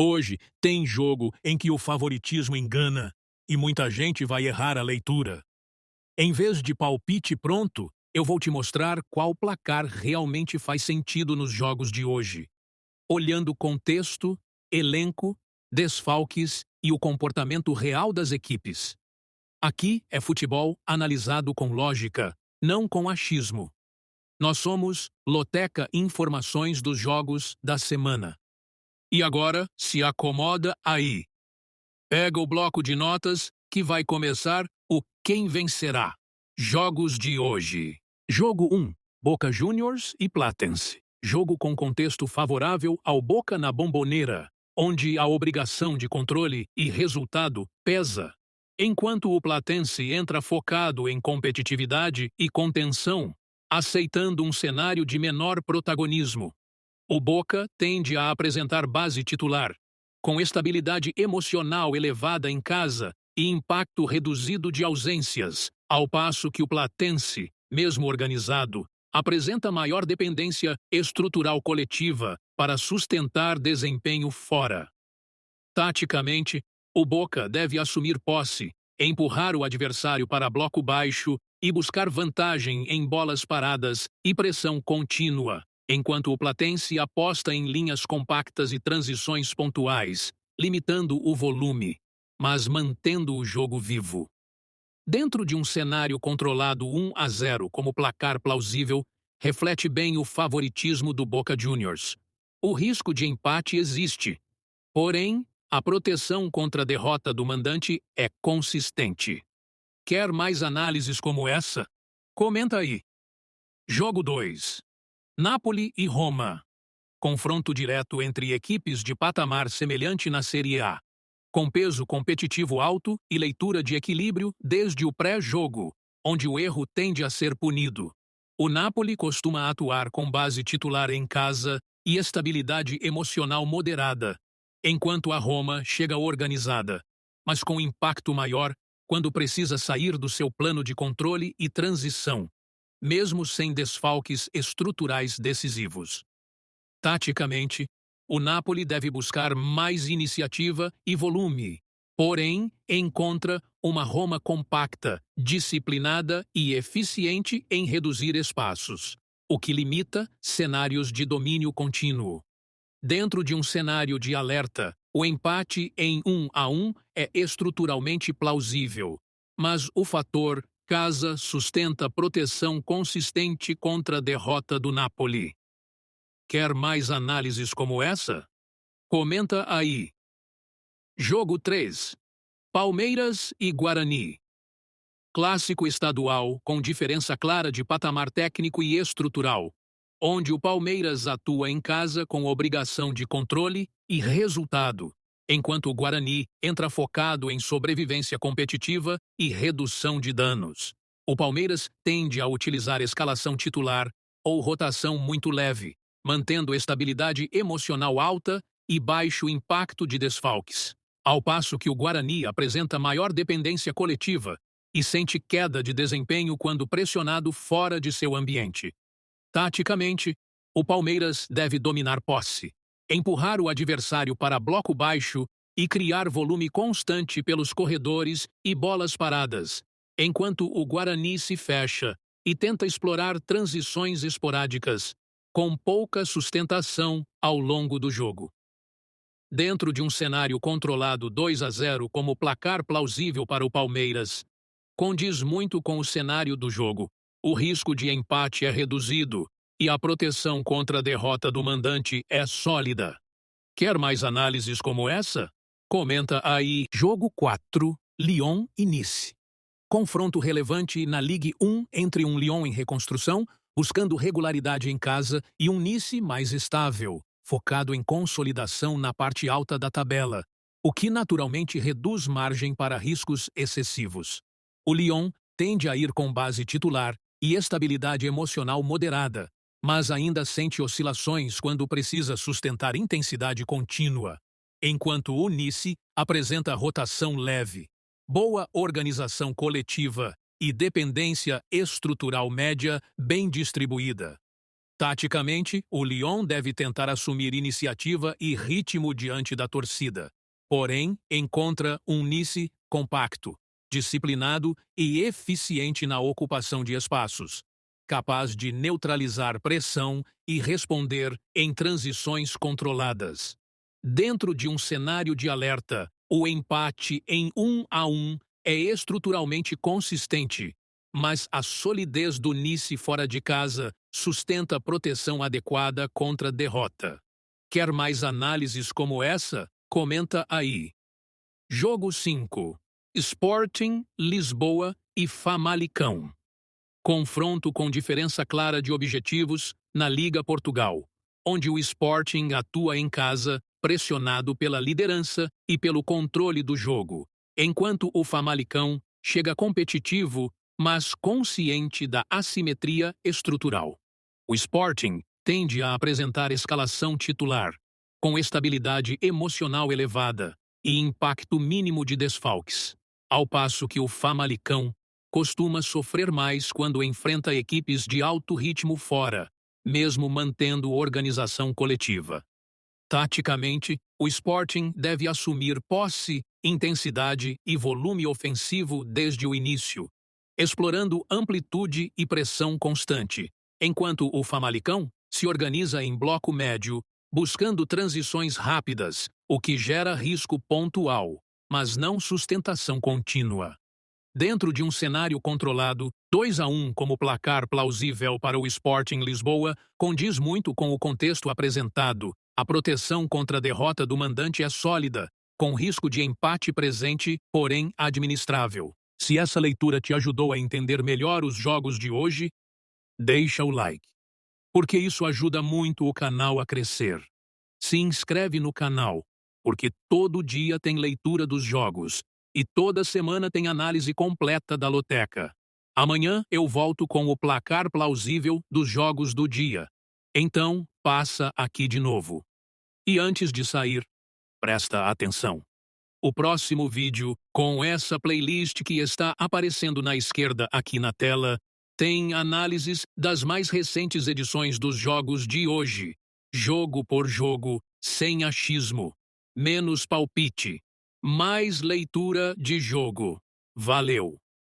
Hoje tem jogo em que o favoritismo engana e muita gente vai errar a leitura. Em vez de palpite pronto, eu vou te mostrar qual placar realmente faz sentido nos jogos de hoje, olhando contexto, elenco, desfalques e o comportamento real das equipes. Aqui é futebol analisado com lógica, não com achismo. Nós somos Loteca Informações dos Jogos da Semana. E agora, se acomoda aí. Pega o bloco de notas que vai começar o Quem Vencerá. Jogos de hoje. Jogo 1. Boca Juniors e Platense. Jogo com contexto favorável ao Boca na Bombonera, onde a obrigação de controle e resultado pesa, enquanto o Platense entra focado em competitividade e contenção, aceitando um cenário de menor protagonismo. O Boca tende a apresentar base titular, com estabilidade emocional elevada em casa e impacto reduzido de ausências, ao passo que o Platense, mesmo organizado, apresenta maior dependência estrutural coletiva para sustentar desempenho fora. Taticamente, o Boca deve assumir posse, empurrar o adversário para bloco baixo e buscar vantagem em bolas paradas e pressão contínua, enquanto o Platense aposta em linhas compactas e transições pontuais, limitando o volume, mas mantendo o jogo vivo. Dentro de um cenário controlado 1-0 como placar plausível, reflete bem o favoritismo do Boca Juniors. O risco de empate existe, porém, a proteção contra a derrota do mandante é consistente. Quer mais análises como essa? Comenta aí. Jogo 2. Napoli e Roma. Confronto direto entre equipes de patamar semelhante na Série A, com peso competitivo alto e leitura de equilíbrio desde o pré-jogo, onde o erro tende a ser punido. O Napoli costuma atuar com base titular em casa e estabilidade emocional moderada, enquanto a Roma chega organizada, mas com impacto maior quando precisa sair do seu plano de controle e transição, mesmo sem desfalques estruturais decisivos. Taticamente, o Napoli deve buscar mais iniciativa e volume, porém encontra uma Roma compacta, disciplinada e eficiente em reduzir espaços, o que limita cenários de domínio contínuo. Dentro de um cenário de alerta, o empate em 1-1 é estruturalmente plausível, mas o fator casa sustenta proteção consistente contra a derrota do Napoli. Quer mais análises como essa? Comenta aí. Jogo 3. Palmeiras e Guarani. Clássico estadual com diferença clara de patamar técnico e estrutural, onde o Palmeiras atua em casa com obrigação de controle e resultado, enquanto o Guarani entra focado em sobrevivência competitiva e redução de danos. O Palmeiras tende a utilizar escalação titular ou rotação muito leve, mantendo estabilidade emocional alta e baixo impacto de desfalques, ao passo que o Guarani apresenta maior dependência coletiva e sente queda de desempenho quando pressionado fora de seu ambiente. Taticamente, o Palmeiras deve dominar posse, empurrar o adversário para bloco baixo e criar volume constante pelos corredores e bolas paradas, enquanto o Guarani se fecha e tenta explorar transições esporádicas, com pouca sustentação ao longo do jogo. Dentro de um cenário controlado 2-0 como placar plausível para o Palmeiras, condiz muito com o cenário do jogo. O risco de empate é reduzido e a proteção contra a derrota do mandante é sólida. Quer mais análises como essa? Comenta aí. Jogo 4. Lyon e Nice. Confronto relevante na Ligue 1 entre um Lyon em reconstrução, buscando regularidade em casa, e um Nice mais estável, focado em consolidação na parte alta da tabela, o que naturalmente reduz margem para riscos excessivos. O Lyon tende a ir com base titular e estabilidade emocional moderada, mas ainda sente oscilações quando precisa sustentar intensidade contínua, enquanto o Nice apresenta rotação leve, boa organização coletiva e dependência estrutural média bem distribuída. Taticamente, o Lyon deve tentar assumir iniciativa e ritmo diante da torcida. Porém, encontra um Nice compacto, disciplinado e eficiente na ocupação de espaços, capaz de neutralizar pressão e responder em transições controladas. Dentro de um cenário de alerta, o empate em 1-1 é estruturalmente consistente, mas a solidez do Nice fora de casa sustenta a proteção adequada contra derrota. Quer mais análises como essa? Comenta aí. Jogo 5. Sporting, Lisboa e Famalicão. Confronto com diferença clara de objetivos na Liga Portugal, onde o Sporting atua em casa, pressionado pela liderança e pelo controle do jogo, enquanto o Famalicão chega competitivo, mas consciente da assimetria estrutural. O Sporting tende a apresentar escalação titular, com estabilidade emocional elevada e impacto mínimo de desfalques, ao passo que o Famalicão costuma sofrer mais quando enfrenta equipes de alto ritmo fora, mesmo mantendo organização coletiva. Taticamente, o Sporting deve assumir posse, intensidade e volume ofensivo desde o início, explorando amplitude e pressão constante, enquanto o Famalicão se organiza em bloco médio, buscando transições rápidas, o que gera risco pontual, mas não sustentação contínua. Dentro de um cenário controlado, 2-1 como placar plausível para o Sporting Lisboa condiz muito com o contexto apresentado. A proteção contra a derrota do mandante é sólida, com risco de empate presente, porém administrável. Se essa leitura te ajudou a entender melhor os jogos de hoje, deixa o like, porque isso ajuda muito o canal a crescer. Se inscreve no canal, porque todo dia tem leitura dos jogos e toda semana tem análise completa da loteca. Amanhã eu volto com o placar plausível dos jogos do dia. Então, passa aqui de novo. E antes de sair, presta atenção. O próximo vídeo, com essa playlist que está aparecendo na esquerda aqui na tela, tem análises das mais recentes edições dos jogos de hoje. Jogo por jogo, sem achismo, menos palpite, mais leitura de jogo. Valeu!